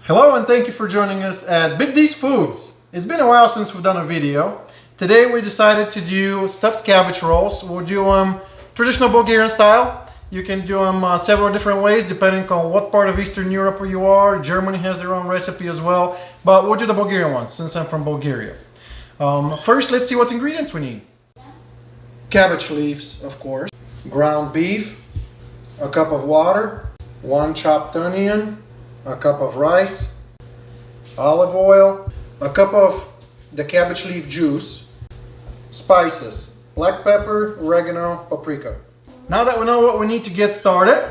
Hello and thank you for joining us at Big D's Foods. It's been a while since we've done a video. Today we decided to do stuffed cabbage rolls. We'll do them traditional Bulgarian style. You can do them several different ways depending on what part of Eastern Europe you are. Germany has their own recipe as well, but we'll do the Bulgarian ones since I'm from Bulgaria. First, let's see what ingredients we need. Cabbage leaves, of course, ground beef, a cup of water, 1 chopped onion, a cup of rice, olive oil, a cup of the cabbage leaf juice, spices, black pepper, oregano, paprika. Now that we know what we need to get started,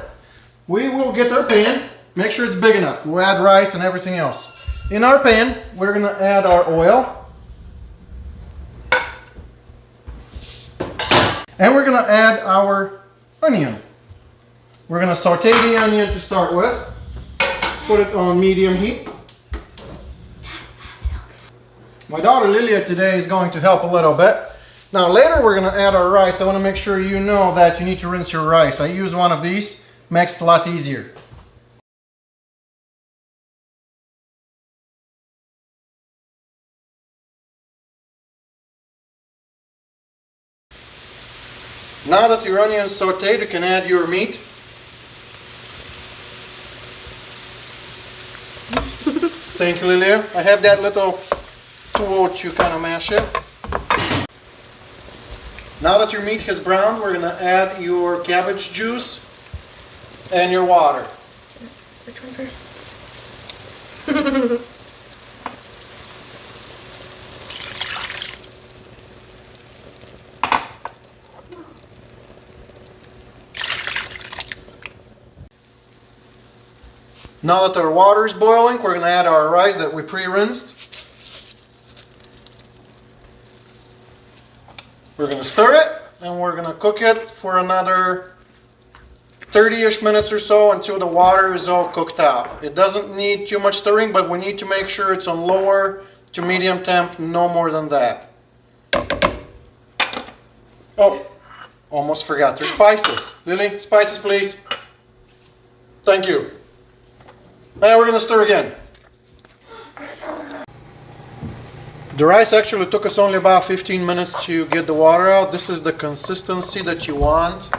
we will get our pan, make sure it's big enough. We'll add rice and everything else. In our pan, we're going to add our oil. And we're going to add our onion. We're going to saute the onion to start with. Put it on medium heat. My daughter Lilia today is going to help a little bit. Now later we're going to add our rice. I want to make sure you know that you need to rinse your rice. I use one of these, makes it a lot easier. Now that your onion is sauteed, you can add your meat. Thank you, Lilia. I have that little tool to kind of mash it. Now that your meat has browned, we're going to add your cabbage juice and your water. Which one first? Now that our water is boiling, we're going to add our rice that we pre-rinsed. We're going to stir it and we're going to cook it for another 30-ish minutes or so until the water is all cooked out. It doesn't need too much stirring, but we need to make sure it's on lower to medium temp, no more than that. Oh, almost forgot. There's spices. Lily, spices please. Thank you. And we're going to stir again. The rice actually took us only about 15 minutes to get the water out. This is the consistency that you want.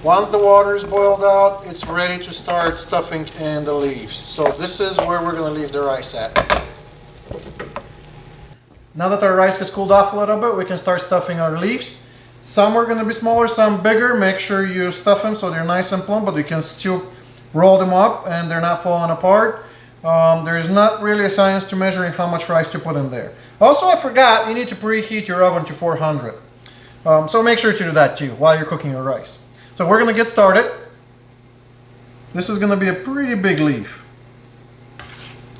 Once the water is boiled out, it's ready to start stuffing in the leaves. So this is where we're going to leave the rice at. Now that our rice has cooled off a little bit, we can start stuffing our leaves. Some are going to be smaller, some bigger. Make sure you stuff them so they're nice and plump, but you can still roll them up and they're not falling apart. There's not really a science to measuring how much rice to put in there. Also, I forgot, you need to preheat your oven to 400. So make sure to do that too while you're cooking your rice. So we're going to get started. This is going to be a pretty big leaf.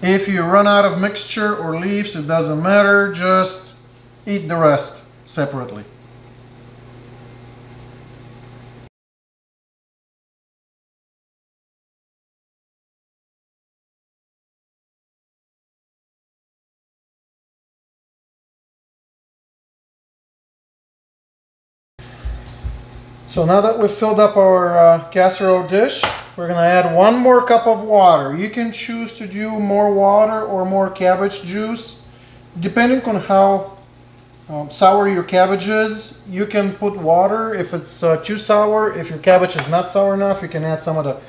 If you run out of mixture or leaves, it doesn't matter, just eat the rest separately. So now that we've filled up our casserole dish, we're going to add 1 more cup of water. You can choose to do more water or more cabbage juice. Depending on how sour your cabbage is, you can put water if it's too sour. If your cabbage is not sour enough, you can add some of the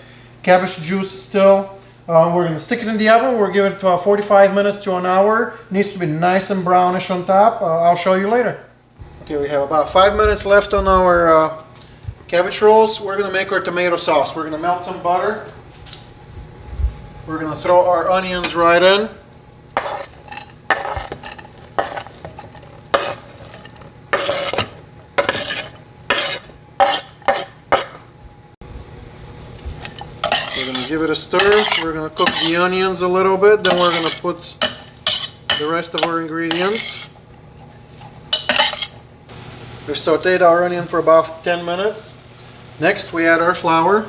cabbage juice still. We're going to stick it in the oven. We'll give it 45 minutes to an hour. It needs to be nice and brownish on top. I'll show you later. Okay, we have about 5 minutes left on our cabbage rolls. We're going to make our tomato sauce. We're going to melt some butter. We're going to throw our onions right in. We're going to give it a stir. We're going to cook the onions a little bit. Then we're going to put the rest of our ingredients. We've sauteed our onion for about 10 minutes. Next, we add our flour.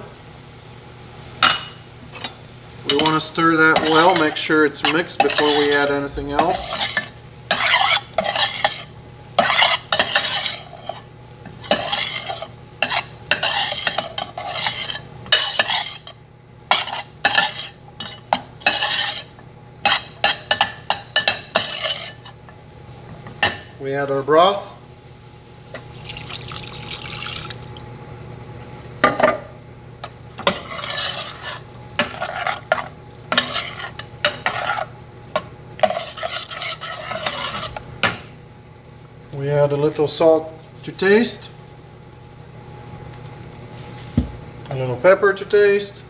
We want to stir that well, make sure it's mixed before we add anything else. We add our broth. We add a little salt to taste, a little pepper to taste,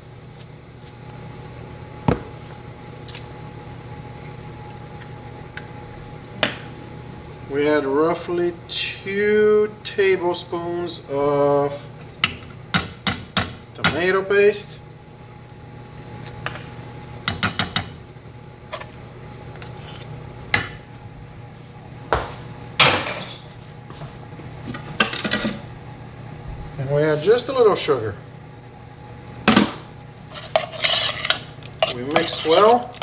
we add roughly 2 tablespoons of tomato paste. And we add just a little sugar. We mix well.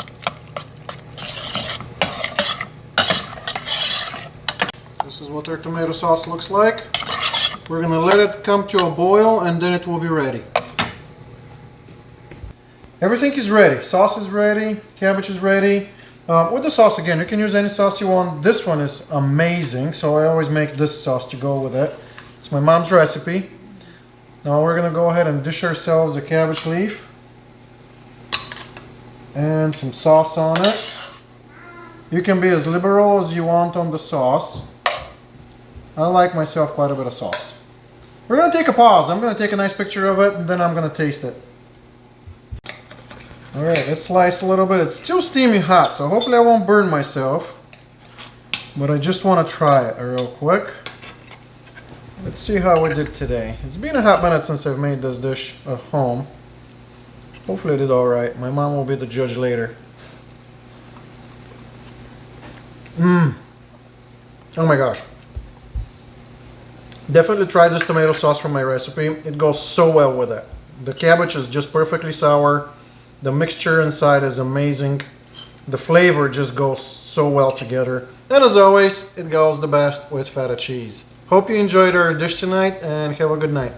This is what our tomato sauce looks like. We're gonna let it come to a boil and then it will be ready. Everything is ready. Sauce is ready, cabbage is ready. With the sauce again, you can use any sauce you want. This one is amazing, so I always make this sauce to go with it. It's my mom's recipe. Now we're gonna go ahead and dish ourselves a cabbage leaf and some sauce on it. You can be as liberal as you want on the sauce. I like myself quite a bit of sauce. We're gonna take a pause. I'm gonna take a nice picture of it and then I'm gonna taste it. Alright, let's slice a little bit. It's still steamy hot, so hopefully I won't burn myself. But I just want to try it real quick. Let's see how we did today. It's been a hot minute since I've made this dish at home. Hopefully I did alright. My mom will be the judge later. Oh my gosh. Definitely try this tomato sauce from my recipe. It goes so well with it. The cabbage is just perfectly sour. The mixture inside is amazing. The flavor just goes so well together. And as always, it goes the best with feta cheese. Hope you enjoyed our dish tonight and have a good night.